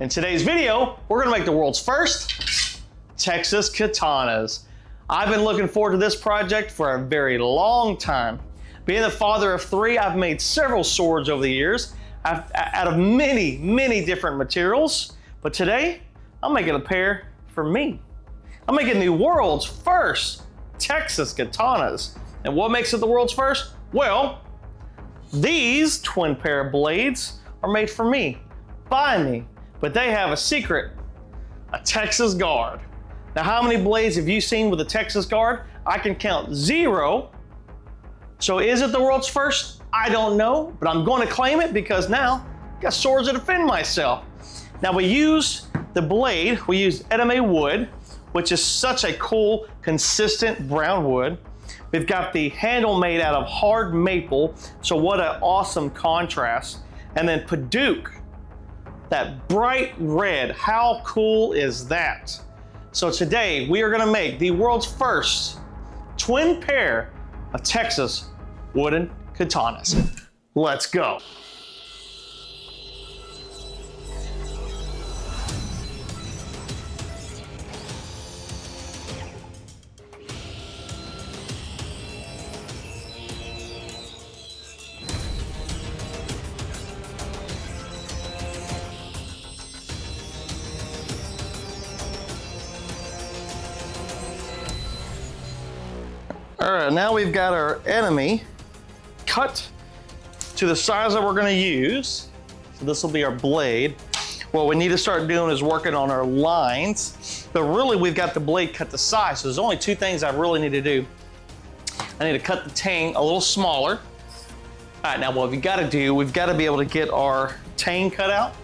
In today's video, we're gonna make the world's first Texas Katanas. I've been looking forward to this project for a very long time. Being the father of three, I've made several swords over the years out of many different materials. But today, I'm making a pair for me. I'm making the world's first Texas Katanas. And what makes it the world's first? Well, these twin pair of blades are made for me, by me. But they have a secret, a Texas guard. Now, how many blades have you seen with a Texas guard? I can count 0. So is it the world's first? I don't know, but I'm going to claim it because now I've got swords to defend myself. Now we use the blade, we use Edinam wood, which is such a cool, consistent brown wood. We've got the handle made out of hard maple, so what an awesome contrast. And then Padauk, that bright red, how cool is that? So today we are gonna make the world's first twin pair of Texas wooden katanas. Let's go. All right, now we've got our enemy cut to the size that we're gonna use. So this will be our blade. What we need to start doing is working on our lines, but really we've got the blade cut to size. So there's only 2 things I really need to do. I need to cut the tang a little smaller. All right, now what we've gotta do, we've gotta be able to get our tang cut out.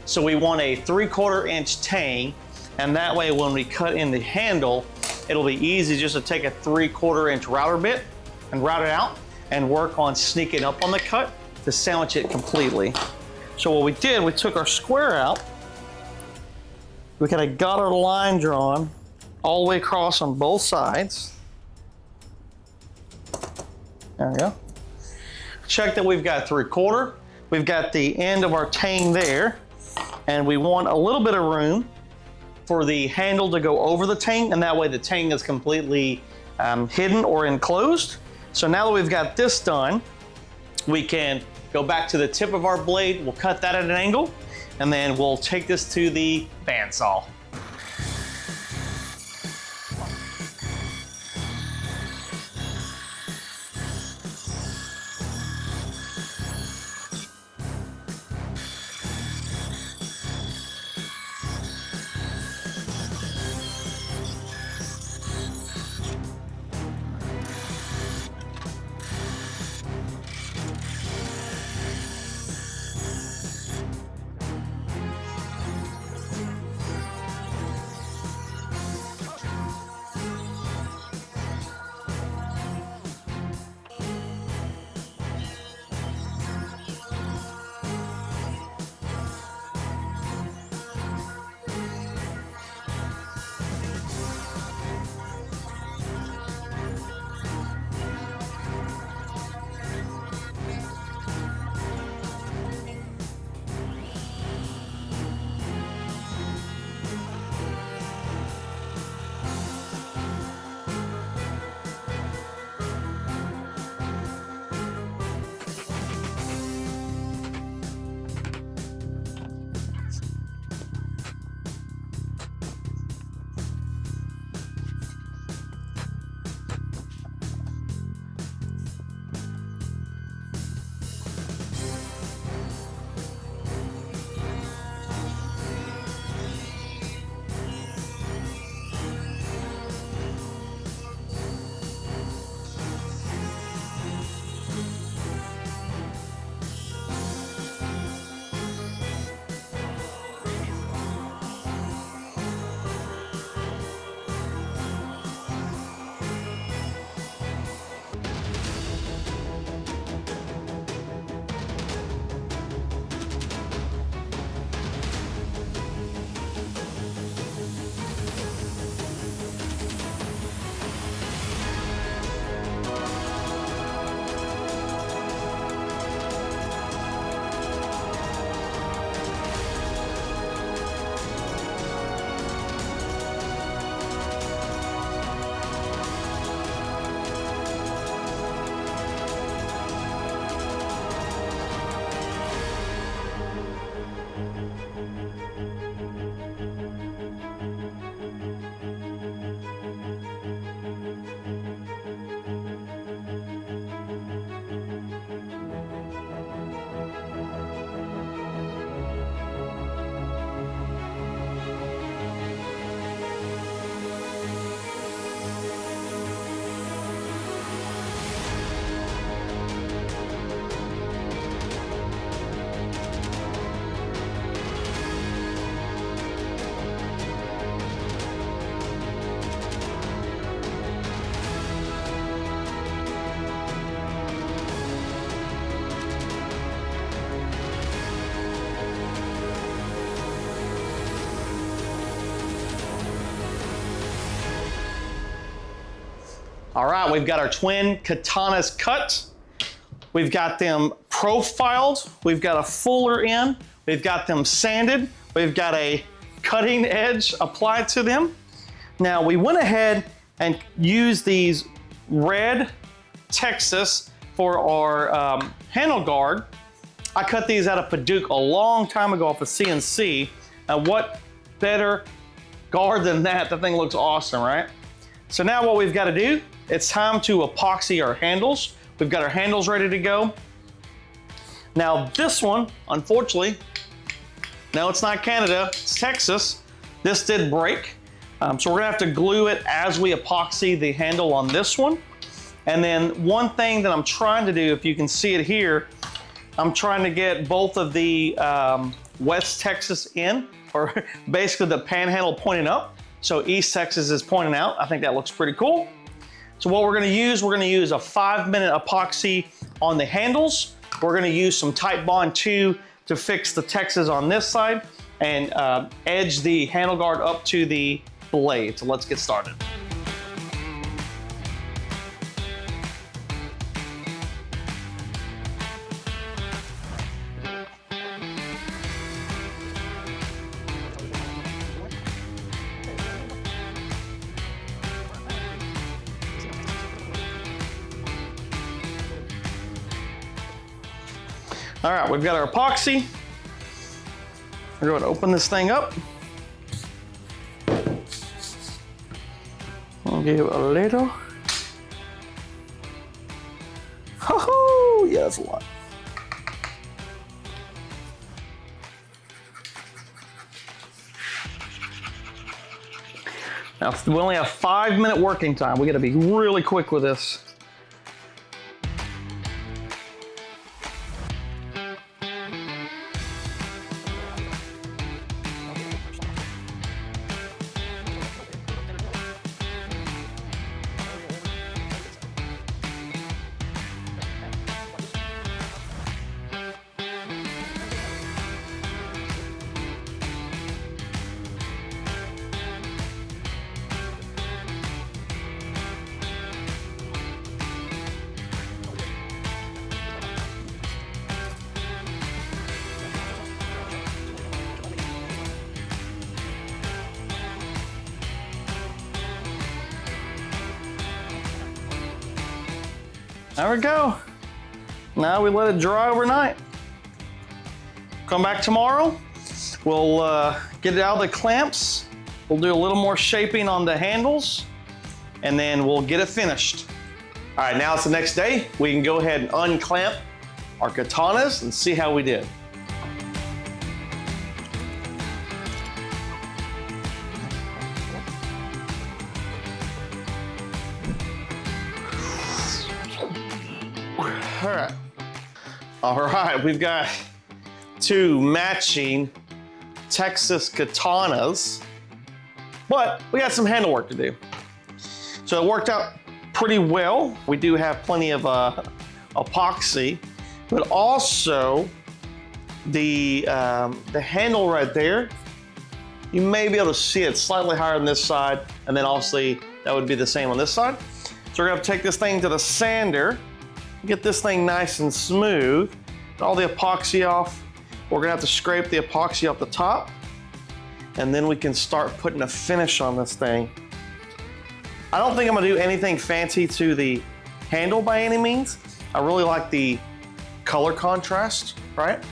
So we want a 3/4 inch tang, and that way when we cut in the handle, it'll be easy just to take a 3/4 inch router bit and route it out and work on sneaking up on the cut to sandwich it completely. So what we did, we took our square out. We kind of got our line drawn all the way across on both sides. There we go. Check that we've got 3/4. We've got the end of our tang there, and we want a little bit of room for the handle to go over the tang, and that way the tang is completely hidden or enclosed. So now that we've got this done, we can go back to the tip of our blade, we'll cut that at an angle, and then we'll take this to the bandsaw. All right, we've got our twin katanas cut. We've got them profiled. We've got a fuller in. We've got them sanded. We've got a cutting edge applied to them. Now we went ahead and used these red Texas for our handle guard. I cut these out of Padauk a long time ago off of CNC. And what better guard than that? The thing looks awesome, right? So now what we've got to do, it's time to epoxy our handles. We've got our handles ready to go. Now this one, unfortunately, no, it's not Canada, it's Texas. This did break. So we're gonna have to glue it as we epoxy the handle on this one. And then one thing that I'm trying to do, if you can see it here, I'm trying to get both of the West Texas in, or basically the panhandle pointing up. So East Texas is pointing out. I think that looks pretty cool. So what we're gonna use a 5-minute epoxy on the handles. We're gonna use some Tight Bond 2 to fix the Texas on this side and edge the handle guard up to the blade. So let's get started. All right, we've got our epoxy. We're going to open this thing up. I'll give it a little. Oh, yeah, that's a lot. Now, we only have 5-minute working time. We got to be really quick with this. There we go. Now we let it dry overnight. Come back tomorrow. We'll get it out of the clamps. We'll do a little more shaping on the handles, and then we'll get it finished. All right, now it's the next day. We can go ahead and unclamp our katanas and see how we did. All right, we've got 2 matching Texas Katanas, but we got some handle work to do. So it worked out pretty well. We do have plenty of epoxy, but also the handle right there, you may be able to see it slightly higher on this side, and then obviously that would be the same on this side. So we're gonna take this thing to the sander, get this thing nice and smooth, get all the epoxy off. We're gonna have to scrape the epoxy off the top, and then we can start putting a finish on this thing. I don't think I'm gonna do anything fancy to the handle by any means. I really like the color contrast, right?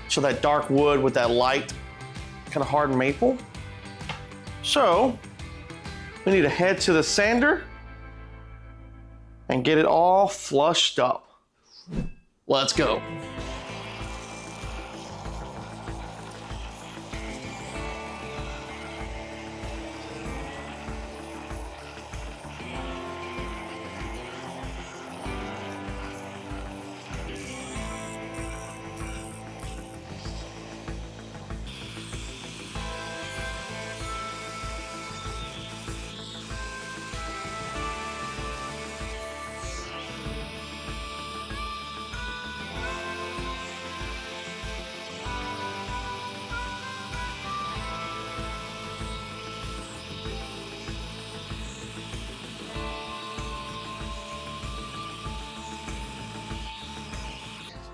So that dark wood with that light, kind of hard maple. So we need to head to the sander and get it all flushed up. Let's go.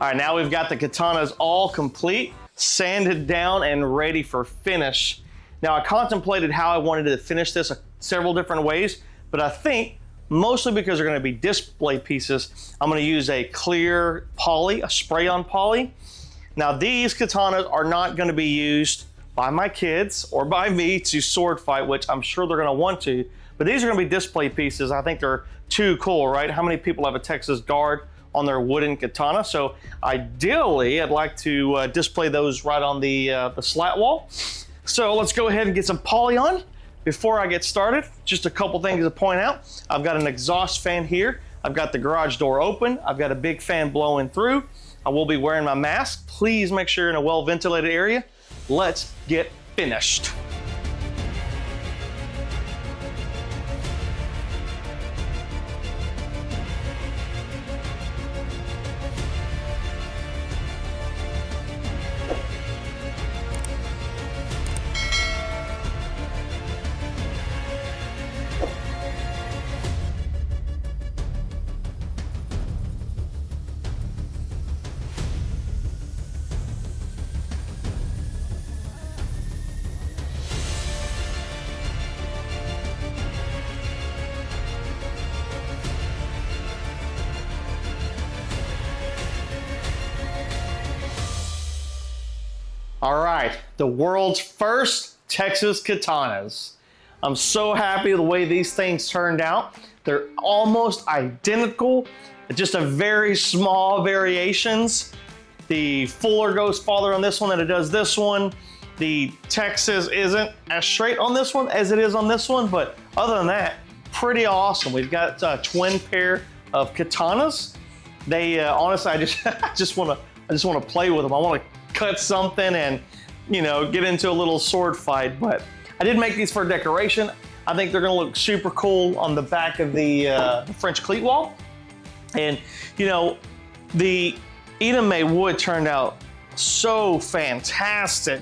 All right, now we've got the katanas all complete, sanded down and ready for finish. Now I contemplated how I wanted to finish this several different ways, but I think mostly because they're going to be display pieces, I'm going to use a clear poly, a spray-on poly. Now these katanas are not going to be used by my kids or by me to sword fight, which I'm sure they're going to want to, but these are going to be display pieces. I think they're too cool, right? How many people have a Texas guard on their wooden katana? So ideally, I'd like to display those right on the slat wall. So let's go ahead and get some poly on. Before I get started, just a couple things to point out. I've got an exhaust fan here. I've got the garage door open. I've got a big fan blowing through. I will be wearing my mask. Please make sure you're in a well-ventilated area. Let's get finished. All right, the world's first Texas Katanas. I'm so happy with the way these things turned out. They're almost identical, just a very small variations. The fuller goes farther on this one than it does this one. The Texas isn't as straight on this one as it is on this one, but other than that, pretty awesome. We've got a twin pair of katanas. They honestly, I just want to play with them. I want to cut something and, you know, get into a little sword fight. But I did make these for decoration. I think they're gonna look super cool on the back of the French cleat wall. And, you know, the Edinam wood turned out so fantastic.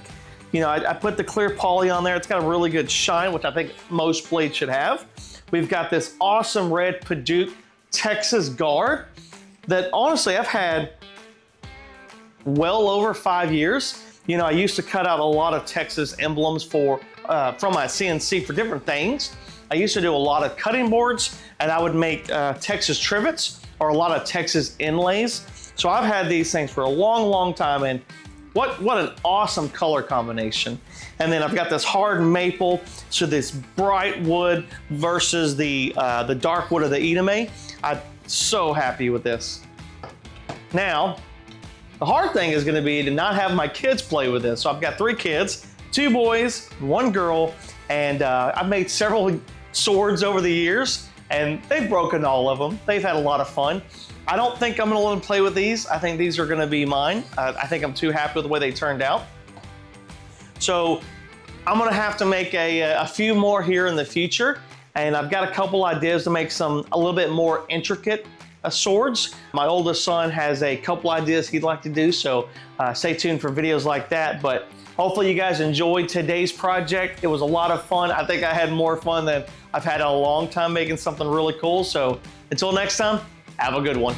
You know, I put the clear poly on there. It's got a really good shine, which I think most blades should have. We've got this awesome red Padauk Texas guard that honestly I've had well over 5 years. You know, I used to cut out a lot of Texas emblems from my CNC for different things. I used to do a lot of cutting boards, and I would make Texas trivets or a lot of Texas inlays. So I've had these things for a long, long time, and what an awesome color combination. And then I've got this hard maple, so this bright wood versus the dark wood of the Edinam. I'm so happy with this. Now, the hard thing is gonna be to not have my kids play with this. So I've got 3 kids, 2 boys, 1 girl, and I've made several swords over the years, and they've broken all of them. They've had a lot of fun. I don't think I'm gonna let them play with these. I think these are gonna be mine. I think I'm too happy with the way they turned out. So I'm gonna have to make a few more here in the future, and I've got a couple ideas to make some a little bit more intricate swords. My oldest son has a couple ideas he'd like to do, so stay tuned for videos like that. But hopefully you guys enjoyed today's project. It was a lot of fun. I think I had more fun than I've had in a long time making something really cool. So until next time, have a good one.